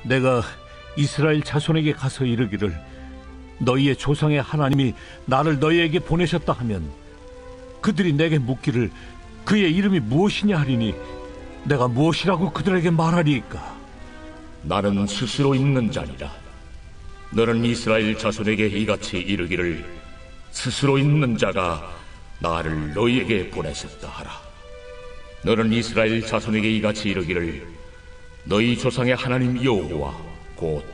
내가 이스라엘 자손에게 가서 이르기를 너희의 조상의 하나님이 나를 너희에게 보내셨다 하면 그들이 내게 묻기를 그의 이름이 무엇이냐 하리니 내가 무엇이라고 그들에게 말하리이까? 나는 스스로 있는 자니라. 너는 이스라엘 자손에게 이같이 이르기를 스스로 있는 자가 나를 너희에게 보내셨다 하라. 너는 이스라엘 자손에게 이같이 이르기를 너희 조상의 하나님 여호와 곧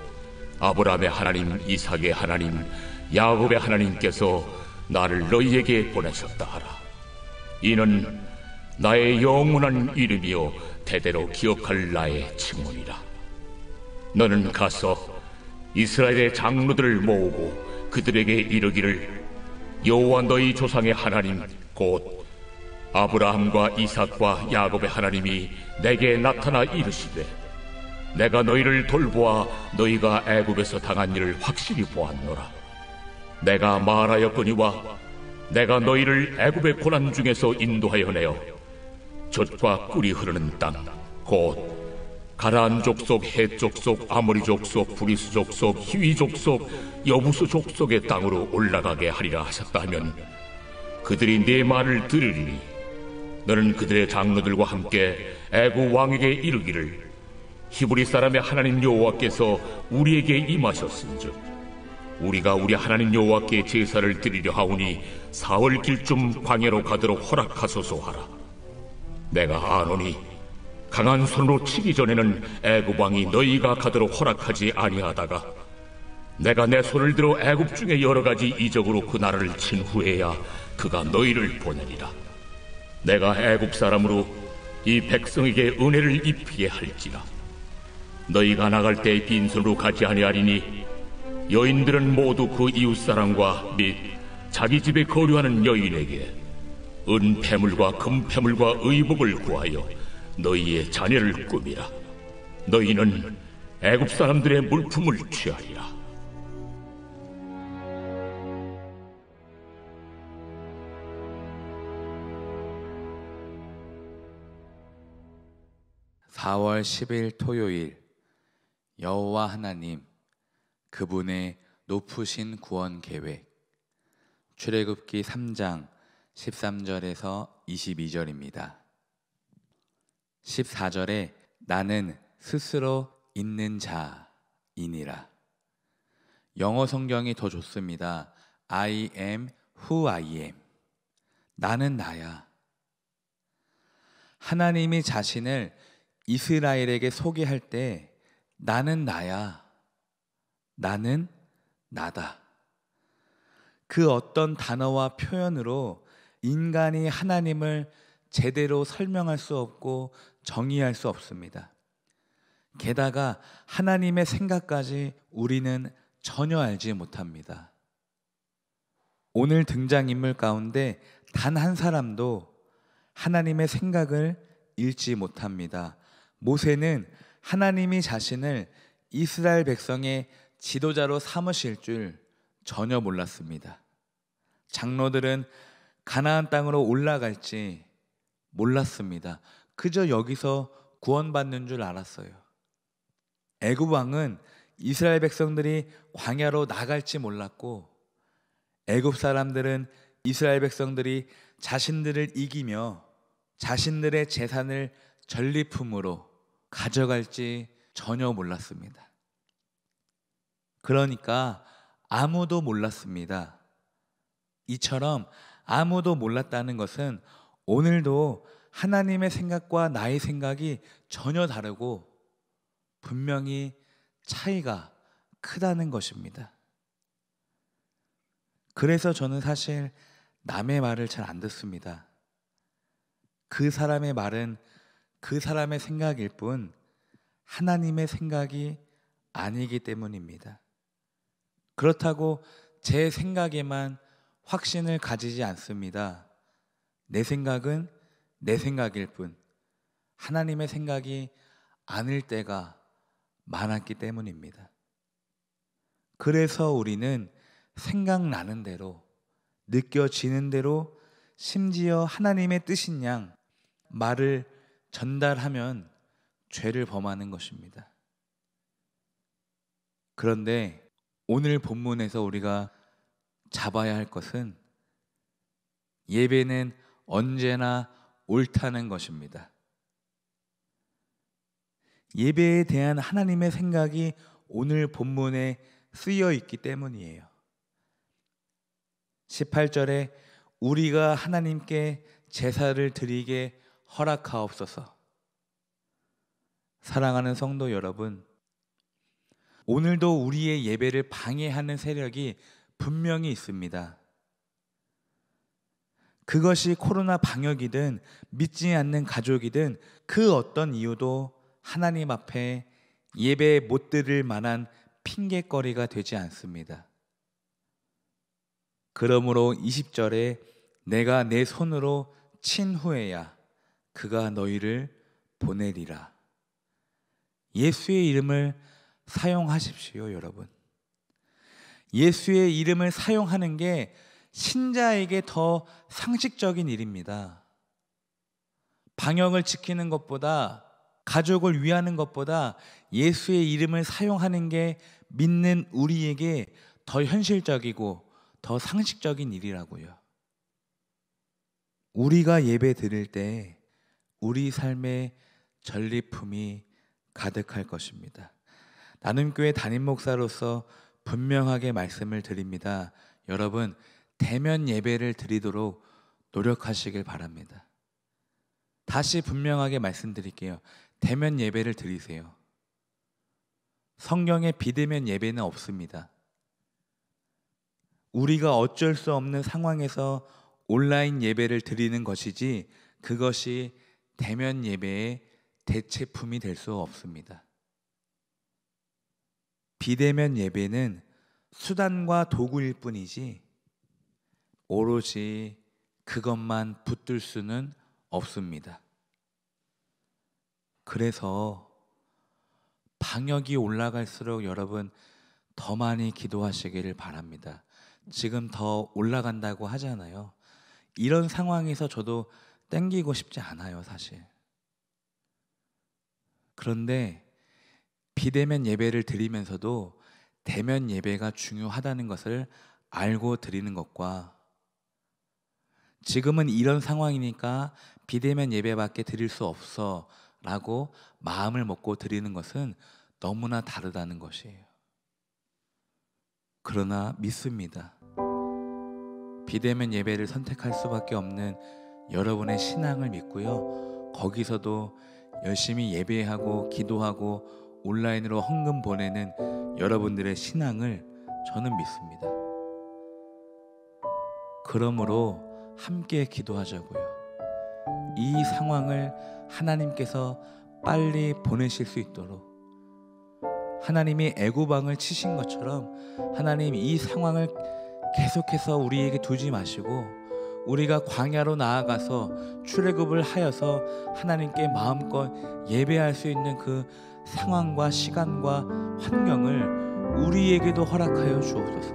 아브라함의 하나님, 이삭의 하나님, 야곱의 하나님께서 나를 너희에게 보내셨다 하라. 이는 나의 영원한 이름이요 대대로 기억할 나의 칭언이라. 너는 가서 이스라엘의 장로들을 모으고 그들에게 이르기를 여호와 너희 조상의 하나님 곧 아브라함과 이삭과 야곱의 하나님이 내게 나타나 이르시되 내가 너희를 돌보아 너희가 애굽에서 당한 일을 확실히 보았노라. 내가 말하였거니와 내가 너희를 애굽의 고난 중에서 인도하여 내어 젖과 꿀이 흐르는 땅 곧 가나안 족속, 헷 족속, 아모리 족속, 브리스 족속, 히위 족속, 여부수 족속의 땅으로 올라가게 하리라 하셨다 하면 그들이 네 말을 들으리니 너는 그들의 장로들과 함께 애굽 왕에게 이르기를 히브리 사람의 하나님 여호와께서 우리에게 임하셨은즉 우리가 우리 하나님 여호와께 제사를 드리려 하오니 사흘 길쯤 광야로 가도록 허락하소서 하라. 내가 아노니 강한 손으로 치기 전에는 애굽 왕이 너희가 가도록 허락하지 아니하다가 내가 내 손을 들어 애굽 중에 여러 가지 이적으로 그 나라를 친 후에야 그가 너희를 보내리라. 내가 애굽 사람으로 이 백성에게 은혜를 입히게 할지라. 너희가 나갈 때 빈손으로 가지 아니하리니 여인들은 모두 그 이웃사람과 및 자기 집에 거류하는 여인에게 은폐물과 금폐물과 의복을 구하여 너희의 자녀를 꾸미라. 너희는 애굽 사람들의 물품을 취하리라. (4월 10일) 토요일. 여호와 하나님, 그분의 높으신 구원 계획. 출애굽기 3장 13절에서 22절입니다. 14절에 나는 스스로 있는 자이니라. 영어 성경이 더 좋습니다. I am who I am. 나는 나야. 하나님이 자신을 이스라엘에게 소개할 때 나는 나야. 나는 나다. 그 어떤 단어와 표현으로 인간이 하나님을 제대로 설명할 수 없고 정의할 수 없습니다. 게다가 하나님의 생각까지 우리는 전혀 알지 못합니다. 오늘 등장인물 가운데 단 한 사람도 하나님의 생각을 읽지 못합니다. 모세는 하나님이 자신을 이스라엘 백성의 지도자로 삼으실 줄 전혀 몰랐습니다. 장로들은 가나안 땅으로 올라갈지 몰랐습니다. 그저 여기서 구원받는 줄 알았어요. 애굽 왕은 이스라엘 백성들이 광야로 나갈지 몰랐고 애굽 사람들은 이스라엘 백성들이 자신들을 이기며 자신들의 재산을 전리품으로 가져갈지 전혀 몰랐습니다. 그러니까 아무도 몰랐습니다. 이처럼 아무도 몰랐다는 것은 오늘도 하나님의 생각과 나의 생각이 전혀 다르고 분명히 차이가 크다는 것입니다. 그래서 저는 사실 남의 말을 잘 안 듣습니다. 그 사람의 말은 그 사람의 생각일 뿐 하나님의 생각이 아니기 때문입니다. 그렇다고 제 생각에만 확신을 가지지 않습니다. 내 생각은 내 생각일 뿐 하나님의 생각이 아닐 때가 많았기 때문입니다. 그래서 우리는 생각나는 대로, 느껴지는 대로, 심지어 하나님의 뜻인 양 말을 전달하면 죄를 범하는 것입니다. 그런데 오늘 본문에서 우리가 잡아야 할 것은 예배는 언제나 옳다는 것입니다. 예배에 대한 하나님의 생각이 오늘 본문에 쓰여 있기 때문이에요. 18절에 우리가 하나님께 제사를 드리게 허락하옵소서. 사랑하는 성도 여러분, 오늘도 우리의 예배를 방해하는 세력이 분명히 있습니다. 그것이 코로나 방역이든 믿지 않는 가족이든 그 어떤 이유도 하나님 앞에 예배 못 드릴 만한 핑계거리가 되지 않습니다. 그러므로 20절에 내가 내 손으로 친 후에야 그가 너희를 보내리라. 예수의 이름을 사용하십시오, 여러분. 예수의 이름을 사용하는 게 신자에게 더 상식적인 일입니다. 방역을 지키는 것보다, 가족을 위하는 것보다 예수의 이름을 사용하는 게 믿는 우리에게 더 현실적이고 더 상식적인 일이라고요. 우리가 예배 드릴 때 우리 삶의 전리품이 가득할 것입니다. 나눔교회 담임 목사로서 분명하게 말씀을 드립니다. 여러분, 대면 예배를 드리도록 노력하시길 바랍니다. 다시 분명하게 말씀드릴게요. 대면 예배를 드리세요. 성경에 비대면 예배는 없습니다. 우리가 어쩔 수 없는 상황에서 온라인 예배를 드리는 것이지 그것이 대면 예배의 대체품이 될 수 없습니다. 비대면 예배는 수단과 도구일 뿐이지 오로지 그것만 붙들 수는 없습니다. 그래서 방역이 올라갈수록 여러분 더 많이 기도하시기를 바랍니다. 지금 더 올라간다고 하잖아요. 이런 상황에서 저도 땡기고 싶지 않아요, 사실. 그런데 비대면 예배를 드리면서도 대면 예배가 중요하다는 것을 알고 드리는 것과 지금은 이런 상황이니까 비대면 예배밖에 드릴 수 없어 라고 마음을 먹고 드리는 것은 너무나 다르다는 것이에요. 그러나 믿습니다. 비대면 예배를 선택할 수밖에 없는 여러분의 신앙을 믿고요. 거기서도 열심히 예배하고 기도하고 온라인으로 헌금 보내는 여러분들의 신앙을 저는 믿습니다. 그러므로 함께 기도하자고요. 이 상황을 하나님께서 빨리 보내실 수 있도록 하나님이 애구방을 치신 것처럼 하나님 이 상황을 계속해서 우리에게 두지 마시고 우리가 광야로 나아가서 출애굽을 하여서 하나님께 마음껏 예배할 수 있는 그 상황과 시간과 환경을 우리에게도 허락하여 주옵소서.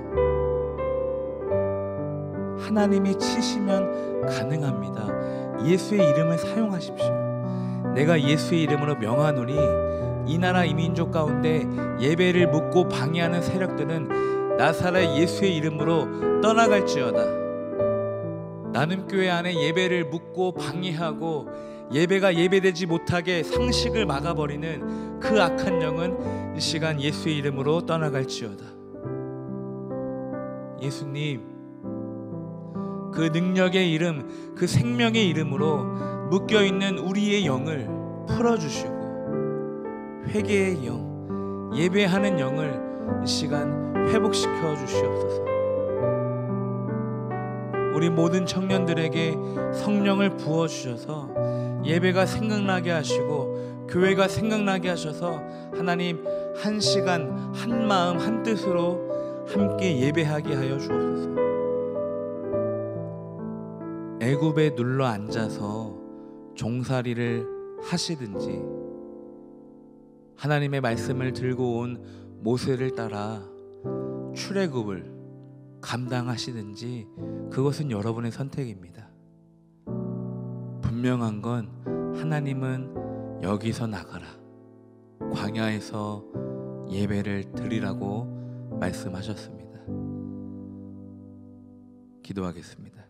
하나님이 치시면 가능합니다. 예수의 이름을 사용하십시오. 내가 예수의 이름으로 명하노니 이 나라 이 민족 가운데 예배를 묻고 방해하는 세력들은 나사렛 예수의 이름으로 떠나갈지어다. 나눔교회 안에 예배를 묻고 방해하고 예배가 예배되지 못하게 상식을 막아버리는 그 악한 영은 이 시간 예수의 이름으로 떠나갈지어다. 예수님, 그 능력의 이름, 그 생명의 이름으로 묶여있는 우리의 영을 풀어주시고 회개의 영, 예배하는 영을 이 시간 회복시켜 주시옵소서. 우리 모든 청년들에게 성령을 부어주셔서 예배가 생각나게 하시고 교회가 생각나게 하셔서 하나님 한 시간 한 마음 한 뜻으로 함께 예배하게 하여 주옵소서. 애굽에 눌러 앉아서 종살이를 하시든지 하나님의 말씀을 들고 온 모세를 따라 출애굽을 감당하시든지 그것은 여러분의 선택입니다. 분명한 건 하나님은 여기서 나가라, 광야에서 예배를 드리라고 말씀하셨습니다. 기도하겠습니다.